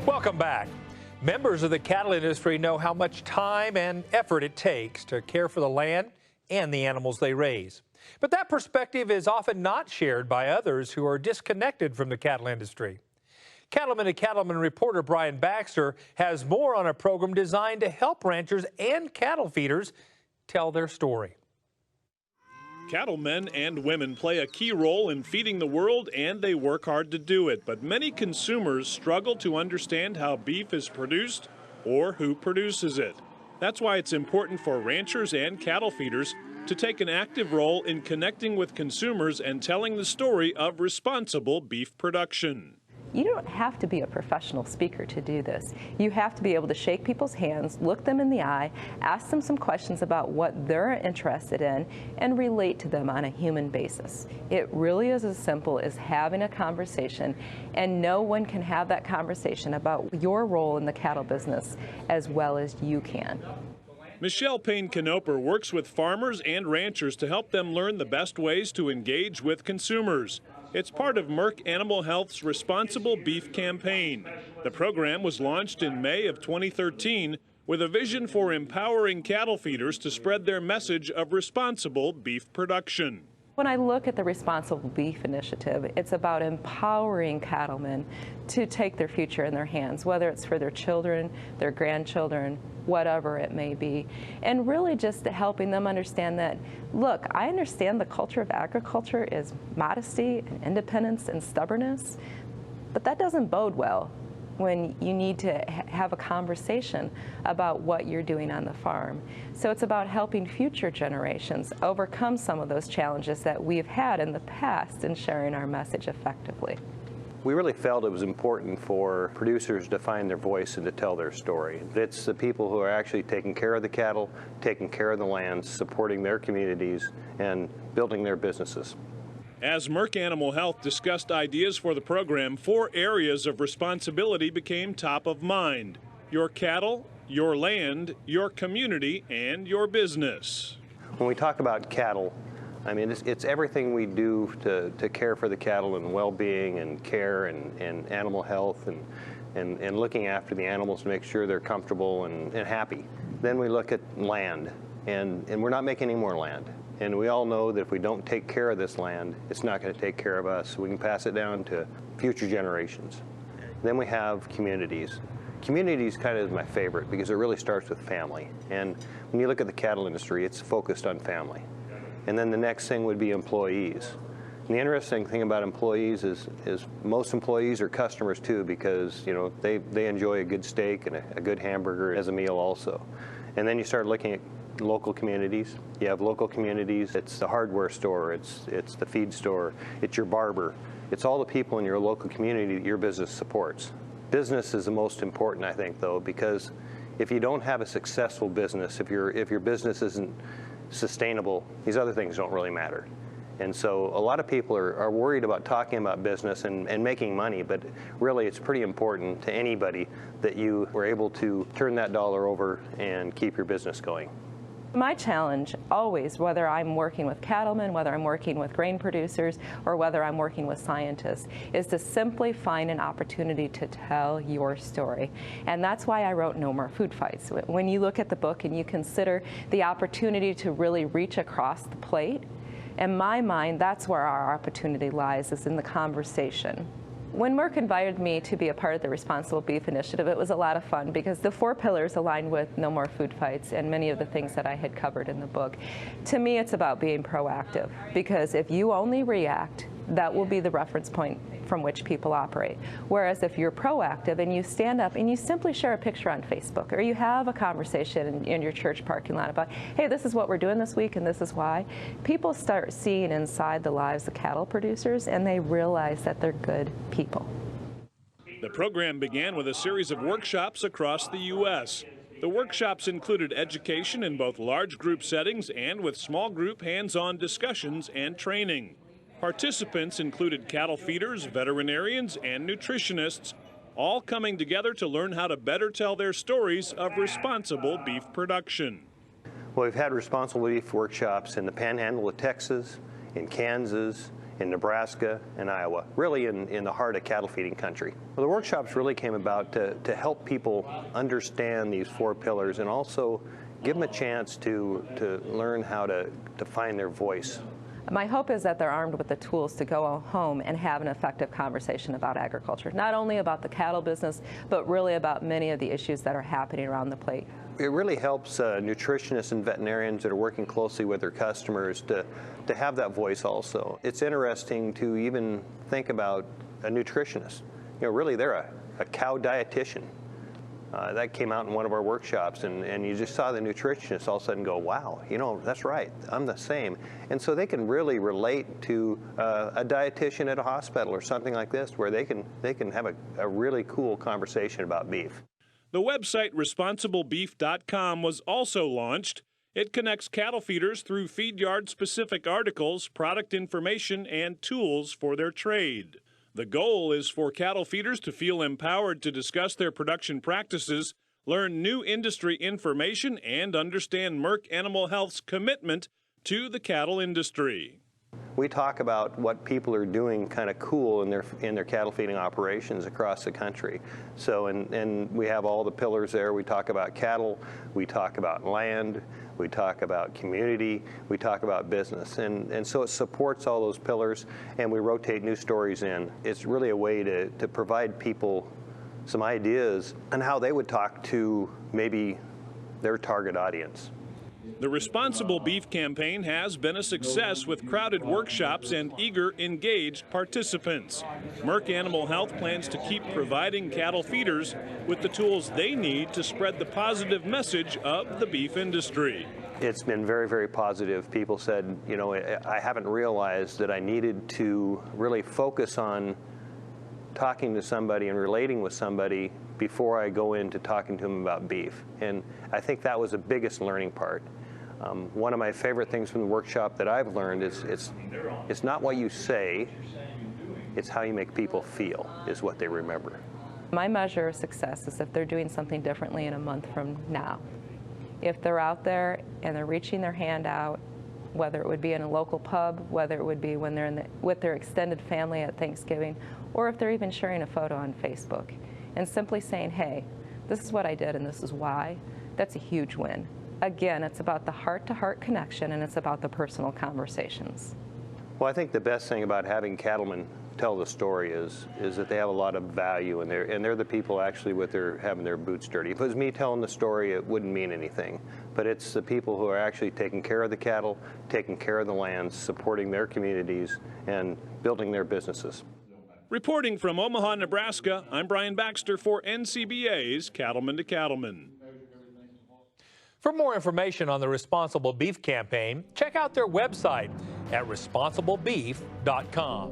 Welcome back. Members of the cattle industry know how much time and effort it takes to care for the land and the animals they raise. But that perspective is often not shared by others who are disconnected from the cattle industry. Cattleman to Cattleman reporter Brian Baxter has more on a program designed to help ranchers and cattle feeders tell their story. Cattlemen and women play a key role in feeding the world, and they work hard to do it. But many consumers struggle to understand how beef is produced or who produces it. That's why it's important for ranchers and cattle feeders to take an active role in connecting with consumers and telling the story of responsible beef production. You don't have to be a professional speaker to do this. You have to be able to shake people's hands, look them in the eye, ask them some questions about what they're interested in, and relate to them on a human basis. It really is as simple as having a conversation, and no one can have that conversation about your role in the cattle business as well as you can. Michelle Payne works with farmers and ranchers to help them learn the best ways to engage with consumers. It's part of Merck Animal Health's Responsible Beef campaign. The program was launched in May of 2013 with a vision for empowering cattle feeders to spread their message of responsible beef production. When I look at the Responsible Beef Initiative, it's about empowering cattlemen to take their future in their hands, whether it's for their children, their grandchildren, whatever it may be, and really just helping them understand that, look, I understand the culture of agriculture is modesty and independence and stubbornness, but that doesn't bode well when you need to have a conversation about what you're doing on the farm. So it's about helping future generations overcome some of those challenges that we've had in the past and sharing our message effectively. We really felt it was important for producers to find their voice and to tell their story. It's the people who are actually taking care of the cattle, taking care of the land, supporting their communities, and building their businesses. As Merck Animal Health discussed ideas for the program, 4 areas of responsibility became top of mind: your cattle, your land, your community, and your business. When we talk about cattle, I mean, it's everything we do to care for the cattle and well-being and care and animal health and looking after the animals to make sure they're comfortable and happy. Then we look at land, and we're not making any more land. And we all know that if we don't take care of this land, it's not going to take care of us. We can pass it down to future generations. Then we have communities. Communities kind of is my favorite because it really starts with family. And when you look at the cattle industry, it's focused on family. And then the next thing would be employees. And the interesting thing about employees is most employees are customers too, because they enjoy a good steak and a good hamburger as a meal also. And then you start looking at local communities. You have local communities. It's the hardware store, it's the feed store, it's your barber. It's all the people in your local community that your business supports. Business is the most important, I think, though, because if you don't have a successful business, if your business isn't sustainable, these other things don't really matter. And so a lot of people are worried about talking about business and making money, but really it's pretty important to anybody that you were able to turn that dollar over and keep your business going. My challenge always, whether I'm working with cattlemen, whether I'm working with grain producers, or whether I'm working with scientists, is to simply find an opportunity to tell your story. And that's why I wrote No More Food Fights. When you look at the book and you consider the opportunity to really reach across the plate, in my mind, that's where our opportunity lies, is in the conversation. When Merck invited me to be a part of the Responsible Beef Initiative, it was a lot of fun because the 4 pillars aligned with No More Food Fights and many of the things that I had covered in the book. To me, it's about being proactive, because if you only react, that will be the reference point from which people operate. Whereas if you're proactive and you stand up and you simply share a picture on Facebook, or you have a conversation in your church parking lot about, hey, this is what we're doing this week and this is why, people start seeing inside the lives of cattle producers and they realize that they're good people. The program began with a series of workshops across the U.S. The workshops included education in both large group settings and with small group hands-on discussions and training. Participants included cattle feeders, veterinarians, and nutritionists, all coming together to learn how to better tell their stories of responsible beef production. Well, we've had responsible beef workshops in the Panhandle of Texas, in Kansas, in Nebraska and Iowa, really in the heart of cattle feeding country. Well, the workshops really came about to help people understand these 4 pillars and also give them a chance to learn how to find their voice. My hope is that they're armed with the tools to go home and have an effective conversation about agriculture, not only about the cattle business, but really about many of the issues that are happening around the plate. It really helps nutritionists and veterinarians that are working closely with their customers to have that voice also. It's interesting to even think about a nutritionist. You know, really they're a cow dietitian. That came out in one of our workshops, and you just saw the nutritionist all of a sudden go, wow, you know, that's right, I'm the same. And so they can really relate to a dietitian at a hospital or something like this, where they can have a really cool conversation about beef. The website responsiblebeef.com was also launched. It connects cattle feeders through feed yard specific articles, product information, and tools for their trade. The goal is for cattle feeders to feel empowered to discuss their production practices, learn new industry information, and understand Merck Animal Health's commitment to the cattle industry. We talk about what people are doing kind of cool in their cattle feeding operations across the country. So, and we have all the pillars there. We talk about cattle, we talk about land, we talk about community, we talk about business. And so it supports all those pillars, and we rotate new stories in. It's really a way to provide people some ideas on how they would talk to maybe their target audience. The Responsible Beef campaign has been a success with crowded workshops and eager, engaged participants. Merck Animal Health plans to keep providing cattle feeders with the tools they need to spread the positive message of the beef industry. It's been very, very positive. People said, you know, I haven't realized that I needed to really focus on talking to somebody and relating with somebody before I go into talking to them about beef. And I think that was the biggest learning part. One of my favorite things from the workshop that I've learned is it's not what you say, it's how you make people feel is what they remember. My measure of success is if they're doing something differently in a month from now. If they're out there and they're reaching their hand out, whether it would be in a local pub, whether it would be when they're with their extended family at Thanksgiving, or if they're even sharing a photo on Facebook, and simply saying, hey, this is what I did and this is why, that's a huge win. Again, it's about the heart-to-heart connection, and it's about the personal conversations. Well, I think the best thing about having cattlemen tell the story is that they have a lot of value, and they're the people actually having their boots dirty. If it was me telling the story, it wouldn't mean anything. But it's the people who are actually taking care of the cattle, taking care of the lands, supporting their communities, and building their businesses. Reporting from Omaha, Nebraska, I'm Brian Baxter for NCBA's Cattlemen to Cattlemen. For more information on the Responsible Beef campaign, check out their website at responsiblebeef.com.